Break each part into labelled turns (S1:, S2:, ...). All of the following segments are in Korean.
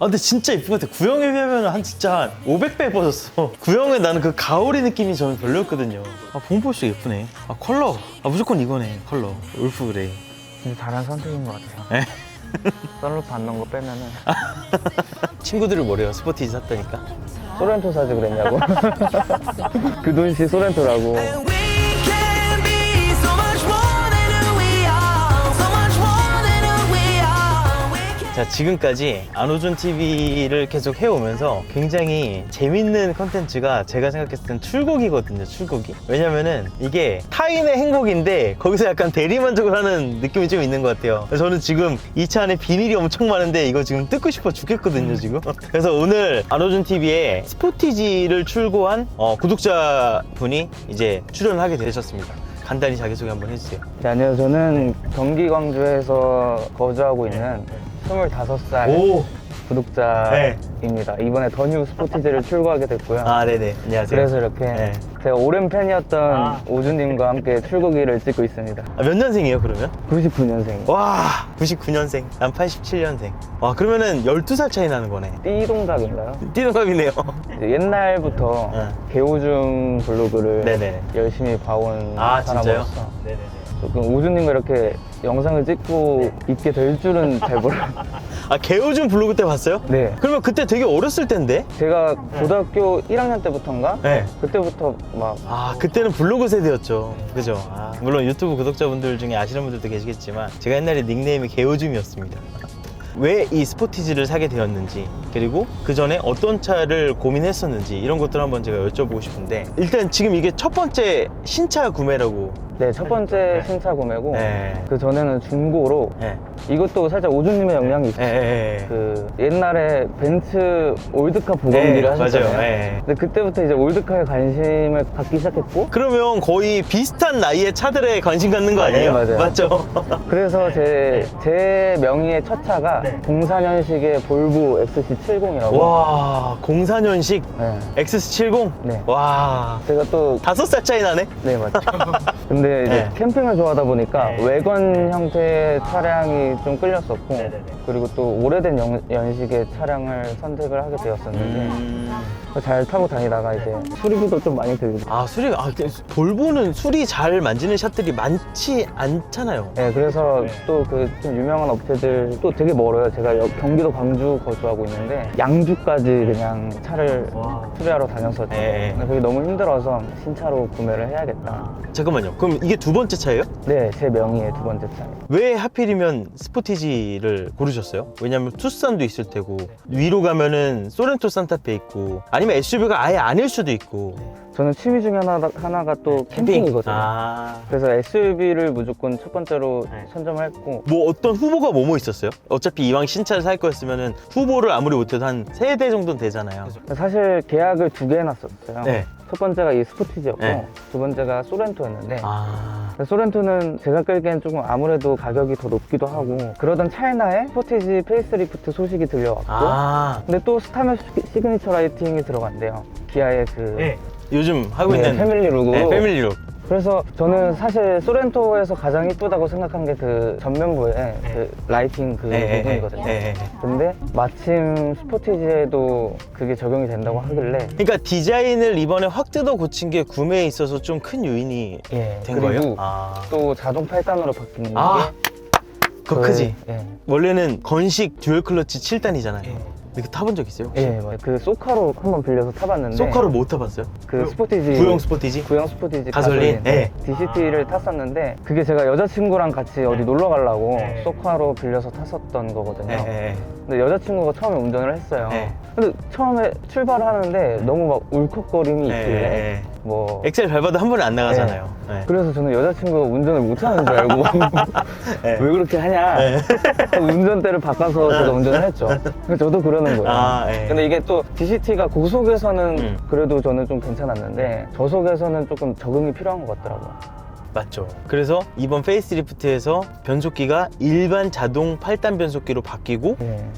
S1: 근데 진짜 이쁜 것 같아. 구형에 비하면 한 진짜 한 500배 예뻐졌어. 구형에 나는 그 가오리 느낌이 저는 별로였거든요. 폼포스 예쁘네. 컬러. 무조건 이거네, 컬러. 울프 그레이.
S2: 진짜 잘한 선택인 것 같아요.
S1: 네.
S2: 선루프 안 넣은 거 빼면은
S1: 친구들을 뭐래요? 스포티지 샀다니까.
S2: 소렌토 사지 그랬냐고. 그 돈씨 소렌토라고.
S1: 자, 지금까지 안호준 TV를 계속 해오면서 굉장히 재밌는 컨텐츠가 제가 생각했을 땐 출곡이거든요, 출곡이. 왜냐면은 이게 타인의 행복인데 거기서 약간 대리만족을 하는 느낌이 좀 있는 것 같아요. 저는 지금 이 차 안에 비닐이 엄청 많은데 이거 지금 뜯고 싶어 죽겠거든요, 지금. 그래서 오늘 안호준 TV에 스포티지를 출고한 구독자분이 이제 출연하게 되셨습니다. 간단히 자기소개 한번 해주세요.
S2: 네, 안녕하세요. 저는 경기 광주에서 거주하고 있는 25살 구독자입니다. 이번에 더 뉴 스포티지를 출고하게 됐고요.
S1: 네네. 안녕하세요.
S2: 그래서 이렇게
S1: 네.
S2: 제가 오랜 팬이었던 오준님과 함께 출고기를 찍고 있습니다.
S1: 몇 년생이에요, 그러면?
S2: 99년생.
S1: 와, 99년생. 난 87년생. 와, 그러면은 12살 차이 나는 거네.
S2: 띠동갑인가요?
S1: 띠동갑이네요.
S2: 옛날부터 개오줌 블로그를
S1: 네네.
S2: 열심히 봐온
S1: 진짜요?
S2: 사람으로서
S1: 네네네.
S2: 조금 오준님과 이렇게 영상을 찍고 있게 될 줄은 잘 몰라요.
S1: 개오줌 블로그 때 봤어요?
S2: 네.
S1: 그러면 그때 되게 어렸을 텐데?
S2: 제가 고등학교 1학년 때부터인가?
S1: 네.
S2: 그때부터 막
S1: 그때는 블로그 세대였죠. 그죠? 물론 유튜브 구독자분들 중에 아시는 분들도 계시겠지만 제가 옛날에 닉네임이 개오줌이었습니다. 왜 이 스포티지를 사게 되었는지, 그리고 그 전에 어떤 차를 고민했었는지 이런 것들 한번 제가 여쭤보고 싶은데, 일단 지금 이게 첫 번째 신차 구매라고.
S2: 네, 첫 번째 신차 구매고
S1: 네.
S2: 그 전에는 중고로
S1: 네.
S2: 이것도 살짝 오준님의 영향이 있어요.
S1: 네.
S2: 그 옛날에 벤츠 올드카 보검기를 하셨잖아요.
S1: 맞아요. 네.
S2: 근데 그때부터 이제 올드카에 관심을 갖기 시작했고
S1: 그러면 거의 비슷한 나이의 차들에 관심 갖는 거 아니에요?
S2: 맞아요.
S1: 맞죠?
S2: 그래서 제 명의의 첫 차가 04년식의 볼보 XC70이라고.
S1: 와, 04년식
S2: 네.
S1: XC70?
S2: 네.
S1: 와,
S2: 제가 또
S1: 5살 차이 나네?
S2: 네, 맞죠. 근데 이제
S1: 네.
S2: 캠핑을 좋아하다 보니까
S1: 네.
S2: 외관 형태의 차량이 좀 끌렸었고,
S1: 네네네.
S2: 그리고 또 오래된 연식의 차량을 선택을 하게 되었었는데, 잘 타고 다니다가 이제 수리비도 좀 많이 들고.
S1: 볼보는 술이 잘 만지는 샷들이 많지 않잖아요.
S2: 네, 그래서 또 그 좀 유명한 업체들 또 되게 멀어요. 제가 경기도 광주 거주하고 있는데 양주까지 그냥 차를 수리하러 다녔었죠.
S1: 네.
S2: 근데 그게 너무 힘들어서 신차로 구매를 해야겠다.
S1: 잠깐만요. 그럼 이게 두 번째 차예요?
S2: 네, 제 명의의 두 번째 차예요.
S1: 왜 하필이면 스포티지를 고르셨어요? 왜냐면 투싼도 있을 테고, 위로 가면은 소렌토 산타페 있고, 아니면 SUV가 아예 아닐 수도 있고.
S2: 저는 취미 중에 하나가 또 캠핑이거든요. 그래서 SUV를 무조건 첫 번째로 선점을 했고,
S1: 뭐 어떤 후보가 뭐뭐 있었어요? 어차피 이왕 신차를 살 거였으면은 후보를 아무리 못해도 한 3대 정도는 되잖아요.
S2: 사실 계약을 2개 해놨었어요.
S1: 네.
S2: 첫 번째가 이 스포티지였고,
S1: 네.
S2: 두 번째가 소렌토였는데, 소렌토는 제가 끌기엔 조금 아무래도 가격이 더 높기도 하고, 그러던 찰나에 스포티지 페이스리프트 소식이 들려왔고, 근데 또 스타면 시그니처 라이팅이 들어간대요. 기아의
S1: 요즘 하고 있는
S2: 패밀리룩으로.
S1: 네, 패밀리룩.
S2: 그래서 저는 사실 소렌토에서 가장 이쁘다고 생각한 게 그 전면부에 그 라이팅 그 부분이거든요. 근데 마침 스포티지에도 그게 적용이 된다고 하길래,
S1: 그러니까 디자인을 이번에 확 뜯어 고친 게 구매에 있어서 좀 큰 요인이 된
S2: 그리고
S1: 거예요?
S2: 또 자동 8단으로 바뀌는 게
S1: 그거 크지?
S2: 예.
S1: 원래는 건식 듀얼 클러치 7단이잖아요. 이거 타본 적 있어요? 혹시?
S2: 예, 그 소카로 한번 빌려서 타봤는데,
S1: 소카로 못 타봤어요?
S2: 그 스포티지
S1: 구형 스포티지?
S2: 구형 스포티지
S1: 가솔린? 예.
S2: DCT를 탔었는데, 그게 제가 여자친구랑 같이 어디 놀러 가려고 소카로 빌려서 탔었던 거거든요. 근데 여자친구가 처음에 운전을 했어요. 근데 처음에 출발을 하는데 너무 막 울컥거림이 있길래 뭐
S1: 엑셀 밟아도 한 번에 안 나가잖아요.
S2: 그래서 저는 여자친구가 운전을 못하는 줄 알고 왜 그렇게 하냐, 운전대를 바꿔서 제가 운전을 했죠. 그래서 저도 그러는 거예요. 근데 이게 또 DCT가 고속에서는 그래도 저는 좀 괜찮았는데 저속에서는 조금 적응이 필요한 것 같더라고요.
S1: 맞죠. 그래서 이번 페이스리프트에서 변속기가 일반 자동 8단 변속기로 바뀌고,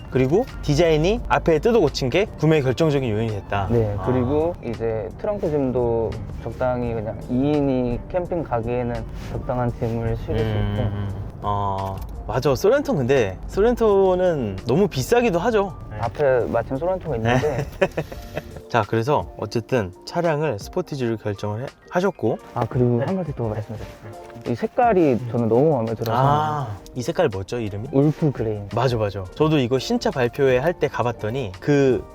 S1: 그리고 디자인이 앞에 뜯어 고친 게 구매 결정적인 요인이 됐다.
S2: 네, 그리고 이제 트렁크 짐도 적당히 그냥 2인이 캠핑 가기에는 적당한 짐을 실을 수 있고.
S1: 맞아. 소렌토 근데 소렌토는 너무 비싸기도 하죠.
S2: 앞에 마침 소렌토가 있는데
S1: 자, 그래서 어쨌든 차량을 스포티지로 결정을 하셨고.
S2: 아 그리고 한 가지 더 말씀드릴게요. 이 색깔이 저는 너무 마음에 들어서
S1: 이 색깔 뭐죠, 이름이?
S2: 울프 그레이.
S1: 맞아. 저도 이거 신차 발표회 할 때 가봤더니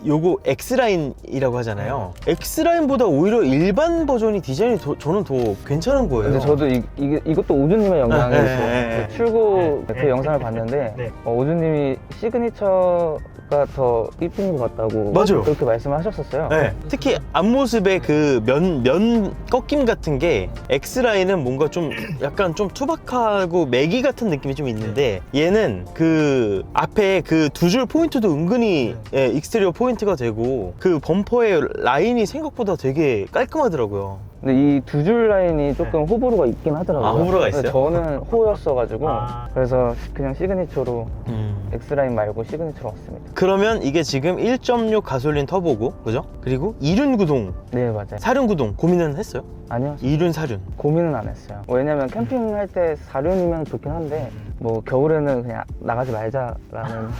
S1: 요거 X라인이라고 하잖아요. X라인보다 오히려 일반 버전이 디자인이 저는 더 괜찮은 거예요.
S2: 근데 저도 이것도 오준님의 영향이
S1: 네.
S2: 있고 출고 그 영상을 봤는데
S1: 네.
S2: 오준님이 시그니처가 더 이쁜 것 같다고
S1: 맞아요.
S2: 그렇게 말씀하셨었어요.
S1: 네. 특히 앞모습의 그 면 꺾임 같은 게 X라인은 뭔가 좀 약간 좀 투박하고 매기 같은 느낌이 좀 있는데 얘는 그 앞에 그 두 줄 포인트도 은근히 익스테리어 포인트가 되고 그 범퍼의 라인이 생각보다 되게 깔끔하더라고요.
S2: 근데 이 두 줄 라인이 조금 호불호가 있긴 하더라고요.
S1: 아, 호불호가
S2: 근데
S1: 있어요?
S2: 저는 호였어가지고 그래서 그냥 시그니처로
S1: 음.
S2: X라인 말고 시그니처로 왔습니다.
S1: 그러면 이게 지금 1.6 가솔린 터보고, 그죠? 그리고 2륜 구동,
S2: 네 맞아요.
S1: 4륜 구동 고민은 했어요?
S2: 아니요
S1: 2륜, 4륜.
S2: 고민은 안 했어요. 왜냐면 캠핑할 때 4륜이면 좋긴 한데 뭐 겨울에는 그냥 나가지 말자라는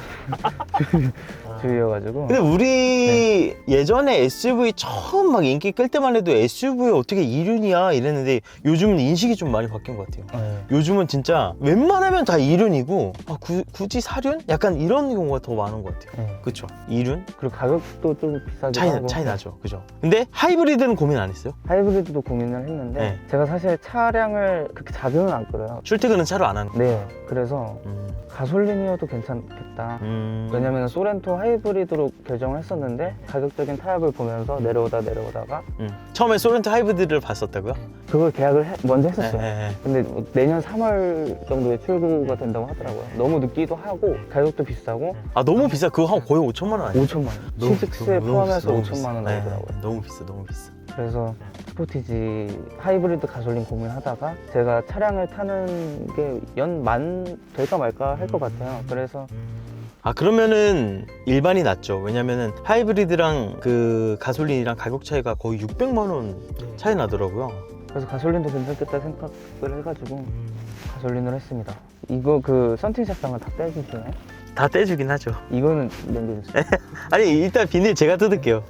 S2: 주의여가지고.
S1: 근데 우리 예전에 SUV 처음 막 인기 끌 때만 해도 SUV에 어떻게 2륜이야 이랬는데 요즘은 인식이 좀 많이 바뀐 것 같아요. 요즘은 진짜 웬만하면 다 2륜이고 굳이 4륜? 약간 이런 경우가 더 많은 것 같아요. 그쵸? 2륜?
S2: 그리고 가격도 좀 비싸기도 하고.
S1: 차이 나죠. 그죠? 근데 하이브리드는 고민 안 했어요?
S2: 하이브리드도 고민을 했는데
S1: 네.
S2: 제가 사실 차량을 그렇게 자주는 안 끌어요.
S1: 출퇴근은 차로 안 하는.
S2: 네 그래서 가솔린이어도 괜찮겠다. 왜냐면 소렌토 하이브리드로 결정을 했었는데 가격적인 타협을 보면서 내려오다가
S1: 처음에 소렌토 하이브리드를 봤었다고요?
S2: 그걸 계약을 먼저 했었어요.
S1: 네.
S2: 근데 뭐 내년 3월 정도에 출고가 된다고 하더라고요. 너무 늦기도 하고 가격도 비싸고.
S1: 아 너무 비싸. 그거 한 거의 5천만 원 아니에요?
S2: 5천만 원. 취득세 포함해서 5천만 원 나오더라고요.
S1: 너무 비싸.
S2: 그래서 스포티지 하이브리드 가솔린 고민하다가 제가 차량을 타는 게 연 만 될까 말까 할 것 같아요. 그래서
S1: 그러면은 일반이 낫죠. 왜냐면은 하이브리드랑 그 가솔린이랑 가격 차이가 거의 600만 원 차이 나더라고요.
S2: 그래서 가솔린도 괜찮겠다 생각을 해가지고 가솔린을 했습니다. 이거 그 썬팅 색상을 다 떼주시나요?
S1: 다 떼주긴 하죠.
S2: 이거는 남겨주세요.
S1: 아니 일단 비닐 제가 뜯을게요.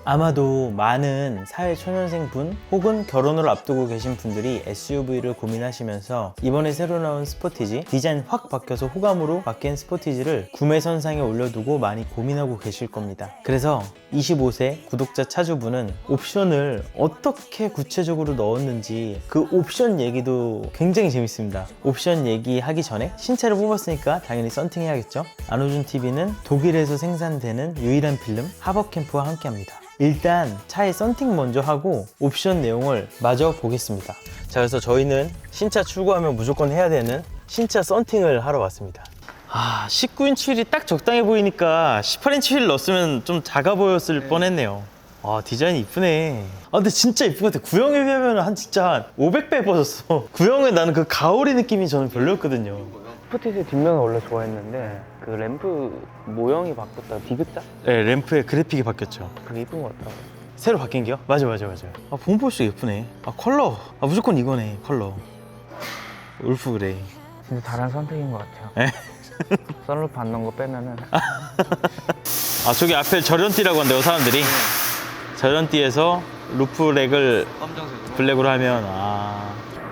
S1: 아마도 많은 사회초년생 분 혹은 결혼을 앞두고 계신 분들이 SUV를 고민하시면서 이번에 새로 나온 스포티지 디자인 확 바뀌어서 호감으로 바뀐 스포티지를 구매 선상에 올려두고 많이 고민하고 계실 겁니다. 그래서 25세 구독자 차주분은 옵션을 어떻게 구체적으로 넣었는지 그 옵션 얘기도 굉장히 재밌습니다. 옵션 얘기하기 전에 신차를 뽑았으니까 당연히 썬팅 해야겠죠. 안호준TV는 독일에서 생산되는 유일한 필름 하버캠프와 함께합니다. 일단 차에 썬팅 먼저 하고 옵션 내용을 마저 보겠습니다. 자, 그래서 저희는 신차 출고하면 무조건 해야 되는 신차 썬팅을 하러 왔습니다. 19인치 휠이 딱 적당해 보이니까 18인치 휠 넣었으면 좀 작아 보였을 뻔했네요. 디자인이 이쁘네. 근데 진짜 이쁜 것 같아. 구형에 비하면 한 진짜 500배 예뻐졌어. 구형은 나는 그 가오리 느낌이 저는 별로였거든요.
S2: 스포티지 뒷면은 원래 좋아했는데 그 램프 모형이 바뀌었다. 디귿자?
S1: 네, 램프의 그래픽이 바뀌었죠.
S2: 그게 이쁜 것 같더라고요.
S1: 새로 바뀐 게요? 맞아. 봄폴스 예쁘네. 컬러. 무조건 이거네, 컬러. 울프 그레이.
S2: 진짜 잘한 선택인 것 같아요.
S1: 네?
S2: 선루프 안 넣은 거 빼면은.
S1: 저기 앞에 절연띠라고 한대요, 사람들이. 절연띠에서 루프렉을 블랙으로 하면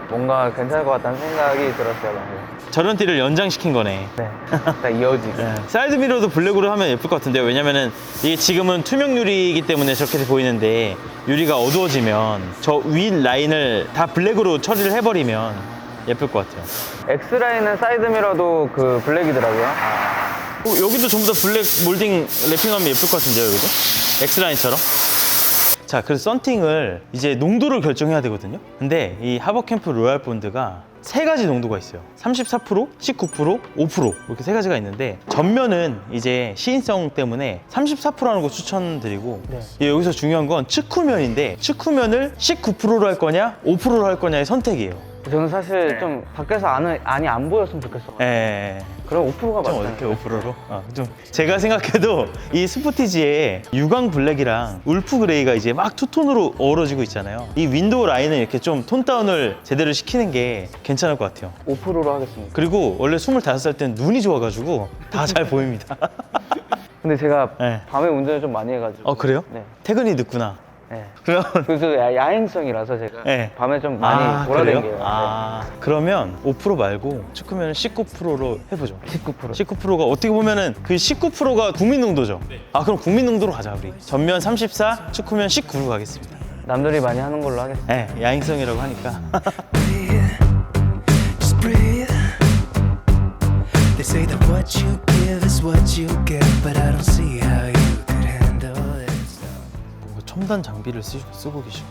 S2: 뭔가 괜찮을 것 같다는 생각이 들었어요, 방금.
S1: 절연띠를 연장시킨 거네.
S2: 네, 딱 이어지게.
S1: 사이드 미러도 블랙으로 하면 예쁠 것 같은데요. 왜냐면은 이게 지금은 투명 유리이기 때문에 저렇게 보이는데 유리가 어두워지면 저 위 라인을 다 블랙으로 처리를 해버리면 예쁠 것 같아요.
S2: X라인은 사이드 미러도 그 블랙이더라고요.
S1: 여기도 전부 다 블랙 몰딩 랩핑하면 예쁠 것 같은데요, 여기도? X라인처럼. 자, 그래서 썬팅을 이제 농도를 결정해야 되거든요. 근데 이 하버캠프 로얄 본드가 세 가지 농도가 있어요. 34%, 19%, 5% 이렇게 세 가지가 있는데 전면은 이제 시인성 때문에 34% 하는 거 추천드리고 여기서 중요한 건 측후면인데 측후면을 19%로 할 거냐 5%로 할 거냐의 선택이에요.
S2: 저는 사실 좀 밖에서 안이 안 보였으면 좋겠어.
S1: 예.
S2: 그럼 5%가
S1: 좀
S2: 맞아요.
S1: 어떻게 5%로? 좀 제가 생각해도 이 스포티지에 유광 블랙이랑 울프 그레이가 이제 막 투톤으로 어우러지고 있잖아요. 이 윈도우 라인은 이렇게 좀 톤 다운을 제대로 시키는 게 괜찮을 것 같아요.
S2: 5%로 하겠습니다.
S1: 그리고 원래 25살 때는 눈이 좋아가지고 다 잘 보입니다.
S2: 근데 제가
S1: 네.
S2: 밤에 운전을 좀 많이 해가지고.
S1: 그래요?
S2: 네.
S1: 퇴근이 늦구나.
S2: 네.
S1: 그럼
S2: 그 야행성이라서 제가
S1: 네.
S2: 밤에 좀 많이 돌아다녀요.
S1: 그러면 5% 말고 축구면 19%로 해보죠.
S2: 19%.
S1: 19%가 어떻게 보면은 그 19%가 국민농도죠. 그럼 국민농도로 가자 우리. 전면 34, 축구면 19로 가겠습니다.
S2: 남들이 많이 하는 걸로 하겠습니다.
S1: 네, 야행성이라고 하니까.
S3: Just breathe. They say that what you give is what you get, but I don't see how you could handle it.
S1: 뭐 첨단 장비를 쓰고 계시고.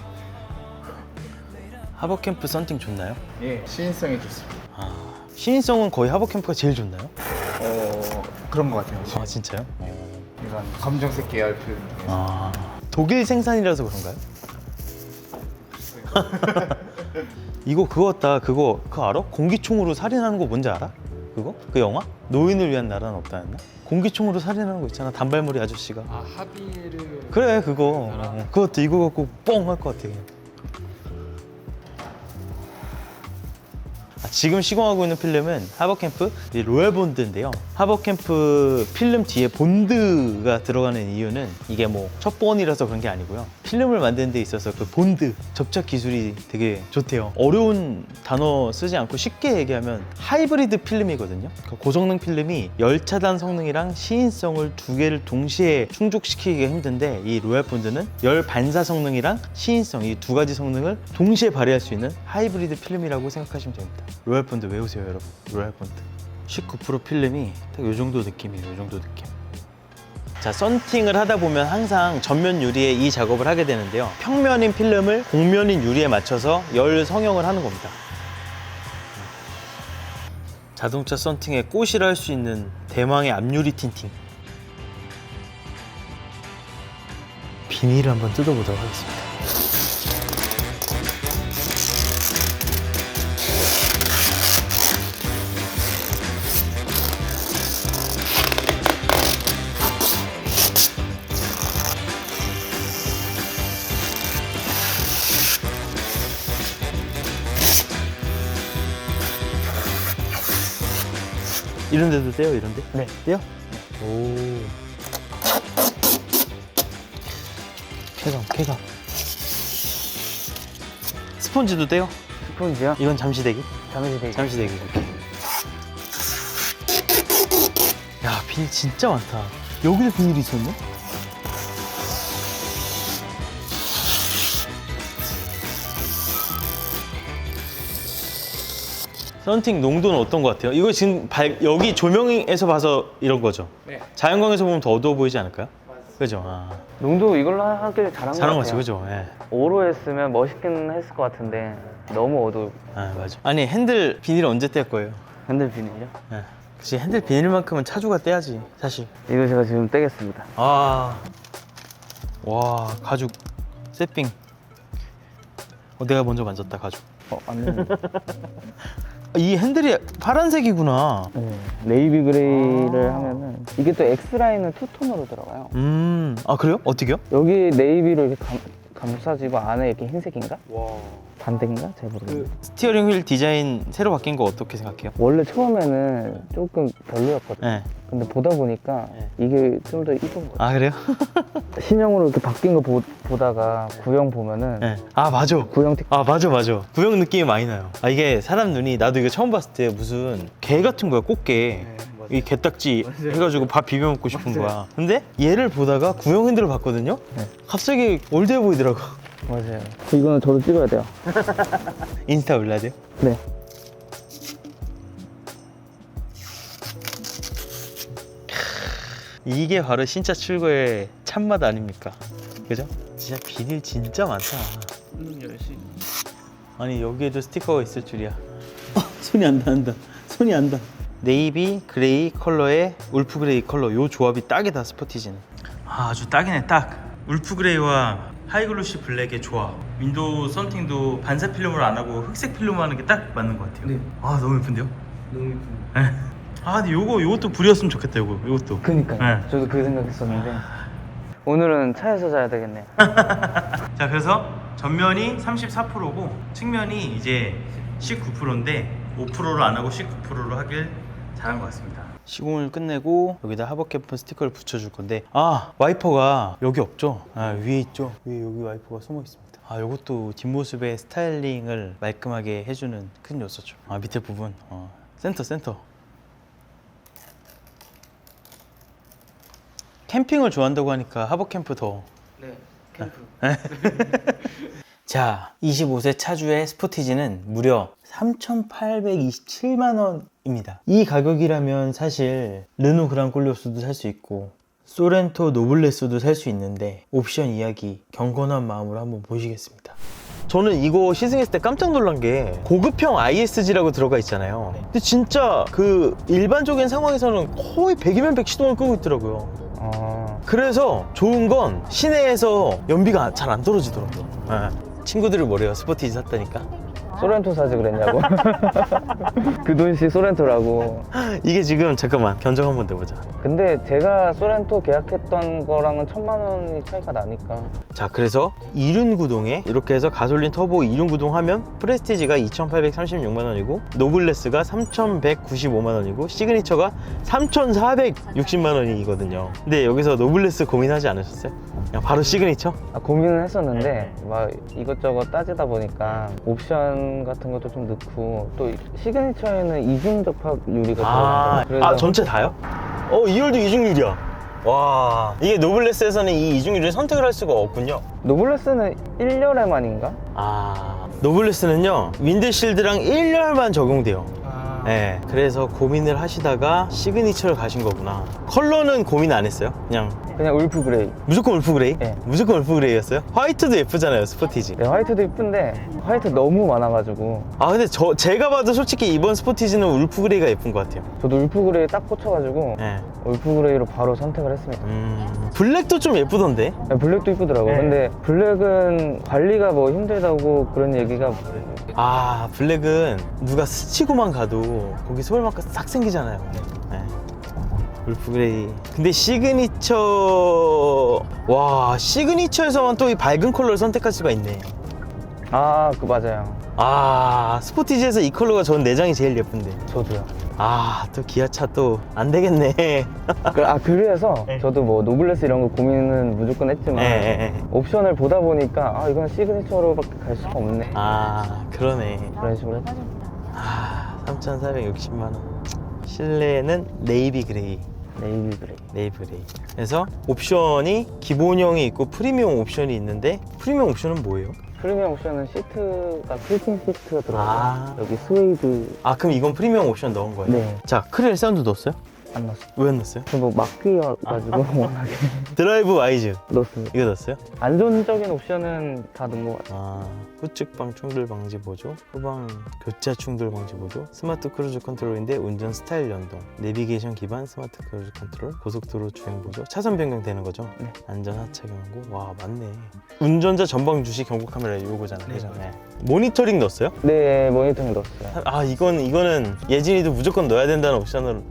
S1: 하버캠프 썬팅 좋나요?
S4: 예, 시인성이 좋습니다.
S1: 시인성은 거의 하버캠프가 제일 좋나요?
S4: 그런 것 같아요.
S1: 진짜요?
S4: 이런 검정색 계열 필름 중에서.
S1: 독일 생산이라서 그런가요? 이거 그거 같다. 그거 알아? 공기총으로 살인하는 거 뭔지 알아? 그거? 그 영화? 노인을 위한 나라는 없다였나? 공기총으로 살인하는 거 있잖아. 단발머리 아저씨가.
S4: 합의를.
S1: 그래 그거. 그것도 이거 갖고 뻥 할 것 같아. 그냥. 지금 시공하고 있는 필름은 하버캠프 로얄 본드인데요. 하버캠프 필름 뒤에 본드가 들어가는 이유는 이게 뭐 첫 번이라서 그런 게 아니고요. 필름을 만드는 데 있어서 그 본드 접착 기술이 되게 좋대요. 어려운 단어 쓰지 않고 쉽게 얘기하면 하이브리드 필름이거든요. 그러니까 고성능 필름이 열 차단 성능이랑 시인성을 두 개를 동시에 충족시키기가 힘든데 이 로얄 본드는 열 반사 성능이랑 시인성 이 두 가지 성능을 동시에 발휘할 수 있는 하이브리드 필름이라고 생각하시면 됩니다. 로얄 본드 외우세요 여러분. 로얄 본드 19% 필름이 딱 요 정도 느낌이에요. 요 정도 느낌. 자, 썬팅을 하다 보면 항상 전면 유리에 이 작업을 하게 되는데요. 평면인 필름을 곡면인 유리에 맞춰서 열 성형을 하는 겁니다. 자동차 썬팅의 꽃이라 할 수 있는 대망의 앞유리 틴팅. 비닐을 한번 뜯어보도록 하겠습니다. 이런 데도 떼요? 이런 데?
S2: 네.
S1: 떼요? 오. 쾌감. 스폰지도 떼요?
S2: 스폰지요?
S1: 이건 잠시대기?
S2: 잠시대기.
S1: 잠시대기, 이렇게. 야, 비닐 진짜 많다. 여기도 비닐이 있었네? 썬팅 농도는 어떤 것 같아요? 이거 지금 여기 조명에서 봐서 이런 거죠?
S4: 네.
S1: 자연광에서 보면 더 어두워 보이지 않을까요? 그죠?
S2: 농도 이걸로 하길 잘한 것
S1: 잘한
S2: 같아요.
S1: 거지, 그죠? 예.
S2: 5로 했으면 멋있긴 했을 것 같은데 너무 어두워.
S1: 맞아. 아니, 핸들 비닐 언제 뗄 거예요?
S2: 핸들 비닐이요?
S1: 예. 그치, 핸들 비닐만큼은 차주가 떼야지, 사실.
S2: 이거 제가 지금 떼겠습니다.
S1: 와, 가죽, 세핑. 내가 먼저 만졌다, 가죽.
S2: 안 됩니다.
S1: 이 핸들이 파란색이구나.
S2: 네, 네이비 그레이를 하면은 이게 또 X라인은 투톤으로 들어가요.
S1: 그래요? 어떻게요?
S2: 여기 네이비로 이렇게 감싸지고 안에 이렇게 흰색인가? 반대인가? 잘 모르겠어요.
S1: 스티어링 휠 디자인 새로 바뀐 거 어떻게 생각해요?
S2: 원래 처음에는 조금 별로였거든요.
S1: 네.
S2: 근데 보다 보니까 이게 좀 더 이쁜 것 같아요.
S1: 그래요?
S2: 신형으로 이렇게 바뀐 거 보다가 구형 보면은
S1: 네. 맞아.
S2: 구형
S1: 맞아. 구형 느낌이 많이 나요. 이게 사람 눈이, 나도 이거 처음 봤을 때 무슨 개 같은 거야, 꽃게. 이 게딱지 해가지고 밥 비벼 먹고 싶은 거야. 근데 얘를 보다가 구형 핸들을 봤거든요?
S2: 네.
S1: 갑자기 올드해 보이더라고.
S2: 맞아요. 이거는 저도 찍어야 돼요.
S1: 인스타 올려야 돼요?
S2: 네.
S1: 이게 바로 진짜 출고의 참맛 아닙니까? 그죠? 진짜 비닐 진짜 많다. 아니, 여기에도 스티커가 있을 줄이야. 손이 안 닿는다. 손이 안 닿아. 네이비 그레이 컬러에 울프 그레이 컬러, 요 조합이 딱이다. 스포티지는 아주 딱이네. 딱 울프 그레이와 하이글로시 블랙의 조화. 윈도우 썬팅도 반사 필름으로 안 하고 흑색 필름으로 하는 게 딱 맞는 것 같아요.
S2: 네.
S1: 아 너무 예쁜데요?
S2: 너무 예쁜.
S1: 아 근데 요것도 불이었으면 좋겠다. 요것도.
S2: 그니까요.
S1: 네.
S2: 저도 그 생각했었는데 오늘은 차에서 자야 되겠네요.
S1: 자 그래서 전면이 34%고 측면이 이제 19%인데 5%로 안 하고 19%로 하길 잘한 것 같습니다. 시공을 끝내고 여기다 하버캠프 스티커를 붙여줄 건데 아 와이퍼가 여기 없죠? 아 위에 있죠? 위에 여기 와이퍼가 숨어 있습니다. 아 요것도 뒷모습의 스타일링을 말끔하게 해주는 큰 요소죠. 아 밑에 부분 센터 캠핑을 좋아한다고 하니까 하버캠프 더
S2: 네, 캠프.
S1: 자, 25세 차주의 스포티지는 무려 3,827만 원입니다. 이 가격이라면 사실 르노 그랑콜로스도 살 수 있고 소렌토 노블레스도 살 수 있는데 옵션 이야기 경건한 마음으로 한번 보시겠습니다. 저는 이거 시승했을 때 깜짝 놀란 게 고급형 ISG라고 들어가 있잖아요. 근데 진짜 그 일반적인 상황에서는 거의 100이면 100 시동을 끄고 있더라고요. 그래서 좋은 건 시내에서 연비가 잘 안 떨어지더라고요. 친구들이 뭐래요? 스포티지 샀다니까.
S2: 소렌토 사지 그랬냐고. 그 돈씩 소렌토라고.
S1: 이게 지금 잠깐만 변정 한번 내보자.
S2: 근데 제가 소렌토 계약했던 거랑은 1,000만 원이 차이가 나니까.
S1: 자 그래서 이륜구동에 이렇게 해서 가솔린 터보 이륜구동 하면 프레스티지가 2,836만 원이고 노블레스가 3,195만 원이고 시그니처가 3,460만 원이거든요. 근데 여기서 노블레스 고민하지 않으셨어요? 그냥 바로 시그니처?
S2: 고민은 했었는데 막 이것저것 따지다 보니까 옵션 같은 것도 좀 넣고 또 시그니처에는 이중 접합 유리가 들어가요.
S1: 전체 다요? 2열도 이중유리야. 와 이게 노블레스에서는 이 이중유리를 선택을 할 수가 없군요.
S2: 노블레스는 1열에만인가?
S1: 노블레스는요 윈드실드랑 1열만 적용돼요. 네, 그래서 고민을 하시다가 시그니처를 가신 거구나. 컬러는 고민 안 했어요? 그냥
S2: 울프 그레이.
S1: 무조건 울프 그레이?
S2: 네.
S1: 무조건 울프 그레이였어요? 화이트도 예쁘잖아요 스포티지.
S2: 네, 화이트도 이쁜데 화이트 너무 많아가지고.
S1: 근데 제가 봐도 솔직히 이번 스포티지는 울프 그레이가 예쁜 것 같아요.
S2: 저도 울프 그레이 딱 꽂혀가지고
S1: 네.
S2: 울프 그레이로 바로 선택을 했습니다.
S1: 블랙도 좀 예쁘던데?
S2: 네, 블랙도 이쁘더라고요.
S1: 네.
S2: 근데 블랙은 관리가 뭐 힘들다고 그런 얘기가
S1: 블랙은 누가 스치고만 가도 거기 소울마크 싹 생기잖아요. 네. 울프 그레이. 근데 시그니처에서만 또 이 밝은 컬러를 선택할 수가 있네.
S2: 그 맞아요.
S1: 스포티지에서 이 컬러가 전 내장이 제일 예쁜데.
S2: 저도요.
S1: 또 기아차 또 안 되겠네.
S2: 그래서
S1: 네.
S2: 저도 뭐 노블레스 이런 거 고민은 무조건 했지만
S1: 네.
S2: 옵션을 보다 보니까 이건 시그니처로밖에 갈 수가 없네.
S1: 그러네.
S2: 그런 식으로 했죠.
S1: 3,460만 원. 실내는 네이비 그레이.
S2: 네이비 그레이.
S1: 그래서 옵션이 기본형이 있고 프리미엄 옵션이 있는데 프리미엄 옵션은 뭐예요?
S2: 프리미엄 옵션은 시트가 필팅 시트가 들어가요. 여기 스웨이드.
S1: 그럼 이건 프리미엄 옵션 넣은 거예요?
S2: 네.
S1: 자, 크렐 사운드 넣었어요?
S2: 안 넣었어요.
S1: 왜 안 넣었어요?
S2: 저 뭐 막귀여가지고 워낙에
S1: 드라이브 와이즈
S2: 넣었습니다.
S1: 이거 넣었어요?
S2: 안전적인 옵션은 다 넣은 것 같아요.
S1: 후측방 충돌 방지 보조, 후방 교차 충돌 방지 보조, 스마트 크루즈 컨트롤인데 운전 스타일 연동, 내비게이션 기반 스마트 크루즈 컨트롤, 고속도로 주행 보조, 차선 변경 되는 거죠?
S2: 네.
S1: 안전 하차 경고. 와 맞네. 운전자 전방 주시 경고 카메라 요거잖아요. 그죠? 네. 모니터링 넣었어요?
S2: 네, 모니터링 넣었어요.
S1: 이거는 예진이도 무조건 넣어야 된다는 옵션을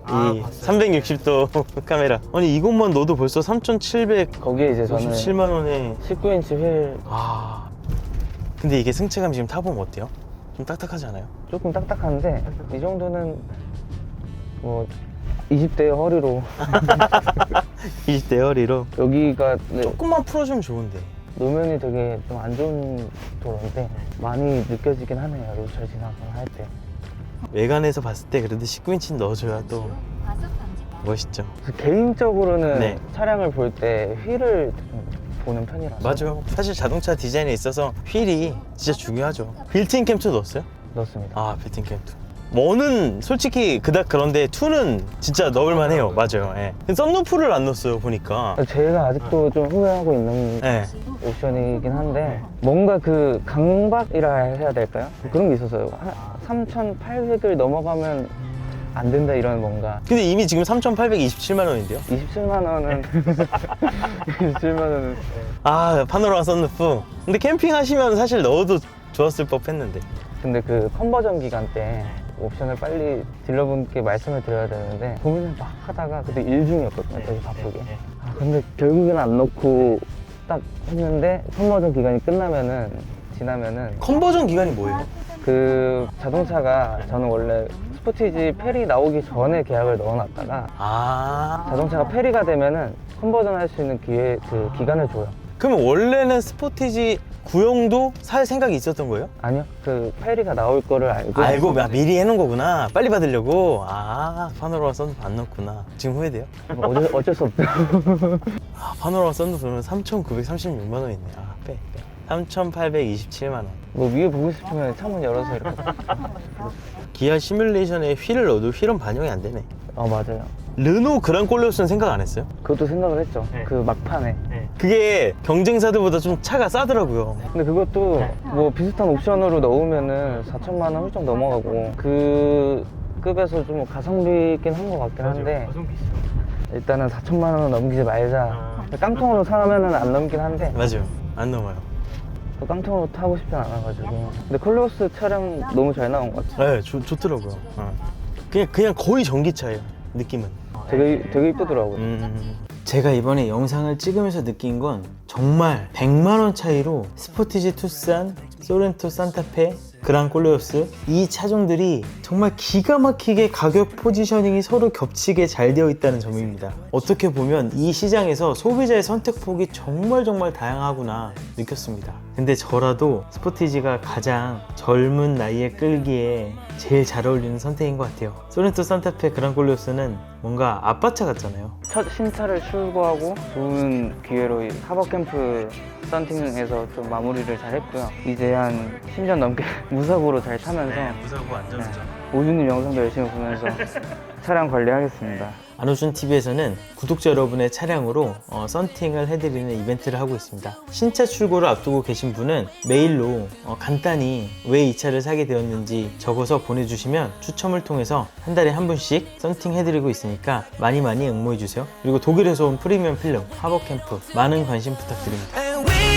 S1: 이 360도 카메라. 아니 이것만 넣어도 벌써 3,757만
S2: 거기에 이제 저는
S1: 원에
S2: 19인치 휠
S1: 근데 이게 승차감 지금 타보면 어때요? 좀 딱딱하지 않아요?
S2: 조금 딱딱한데 이 정도는 뭐 20대의 허리로
S1: 20대 허리로
S2: 여기가
S1: 조금만 풀어주면 좋은데.
S2: 노면이 되게 좀 안 좋은 도로인데 많이 느껴지긴 하네요. 로철 지나갈 때.
S1: 외관에서 봤을 때 그래도 19인치는 넣어줘야 또 멋있죠.
S2: 그래서 개인적으로는
S1: 네.
S2: 차량을 볼 때 휠을 좀 보는 편이라서.
S1: 맞아요. 사실 자동차 디자인에 있어서 휠이 진짜 중요하죠. 빌트인 캠도 넣었어요?
S2: 넣습니다.
S1: 빌트인 캠도. 1은 솔직히 그닥 그런데 2는 진짜 넣을만 해요. 맞아요. 예. 썬루프를 안 넣었어요 보니까.
S2: 제가 아직도 좀 후회하고 있는
S1: 예.
S2: 옵션이긴 한데 뭔가 그 강박이라 해야 될까요? 그런 게 있어서요. 3,800을 넘어가면 안 된다 이런 뭔가.
S1: 근데 이미 지금 3,827만 원인데요?
S2: 27만 원은 27만 원은
S1: 아, 파노라마 썬루프. 근데 캠핑 하시면 사실 넣어도 좋았을 법 했는데.
S2: 근데 그 컨버전 기간 때 옵션을 빨리 딜러분께 말씀을 드려야 되는데 고민을 막 하다가 그때 일 중이었거든요. 되게 바쁘게. 아, 근데 결국에는 안 넣고 딱 했는데 컨버전 기간이 지나면은
S1: 컨버전 기간이 뭐예요?
S2: 그 자동차가 저는 원래 스포티지 페리 나오기 전에 계약을 넣어놨다가
S1: 아.
S2: 자동차가 페리가 되면은 컨버전 할 수 있는 기간을 줘요.
S1: 그러면 원래는 스포티지 구형도 살 생각이 있었던 거예요?
S2: 아니요. 그 페리가 나올 거를 알고
S1: 미리 해놓은 거구나. 빨리 받으려고. 아, 파노라마 썬루프 안 넣었구나. 지금 후회돼요?
S2: 어쩔 수 없죠.
S1: 아, 파노라마 썬루프는 3,936만 원 있네. 아, 빼. 3,827만 원.
S2: 뭐 위에 보고 싶으면 창문 열어서 이렇게.
S1: 기아 시뮬레이션에 휠을 넣어도 휠은 반영이 안 되네.
S2: 맞아요.
S1: 르노 그랑콜레오스는 생각 안 했어요?
S2: 그것도 생각을 했죠. 그 막판에.
S1: 그게 경쟁사들보다 좀 차가 싸더라고요.
S2: 근데 그것도 뭐 비슷한 옵션으로 넣으면은 4천만 원 훌쩍 넘어가고 그 급에서 좀 가성비 있긴 한 것 같긴 한데 일단은 4천만 원은 넘기지 말자. 깡통으로 사면은 안 넘긴 한데
S1: 맞아요. 안 넘어요.
S2: 또 깡통으로 타고 싶진 않아가지고. 근데 콜레오스 차량 너무 잘 나온 것 같아요.
S1: 네, 좋더라고요. 그냥 거의 전기차예요. 느낌은.
S2: 되게 이쁘더라고요.
S1: 제가 이번에 영상을 찍으면서 느낀 건 정말 100만 원 차이로 스포티지 투싼, 소렌토 산타페, 그랑콜레오스 이 차종들이 정말 기가 막히게 가격 포지셔닝이 서로 겹치게 잘 되어 있다는 점입니다. 어떻게 보면 이 시장에서 소비자의 선택폭이 정말 다양하구나 느꼈습니다. 근데 저라도 스포티지가 가장 젊은 나이에 끌기에 제일 잘 어울리는 선택인 것 같아요. 소렌토 산타페 그랑콜레오스는 뭔가 아빠차 같잖아요.
S2: 첫 신차를 출고하고 좋은 기회로 이 하버캠프 썬팅에서 좀 마무리를 잘 했고요. 이제 한 10년 넘게 무사고로 잘 타면서
S1: 무사고 안전운전.
S2: 오준님 영상도 열심히 보면서 차량 관리하겠습니다.
S1: 안호준TV에서는 구독자 여러분의 차량으로 썬팅을 해드리는 이벤트를 하고 있습니다. 신차 출고를 앞두고 계신 분은 메일로 간단히 왜 이 차를 사게 되었는지 적어서 보내주시면 추첨을 통해서 한 달에 한 분씩 썬팅 해드리고 있으니까 많이 응모해주세요. 그리고 독일에서 온 프리미엄 필름 하버캠프 많은 관심 부탁드립니다.
S3: And we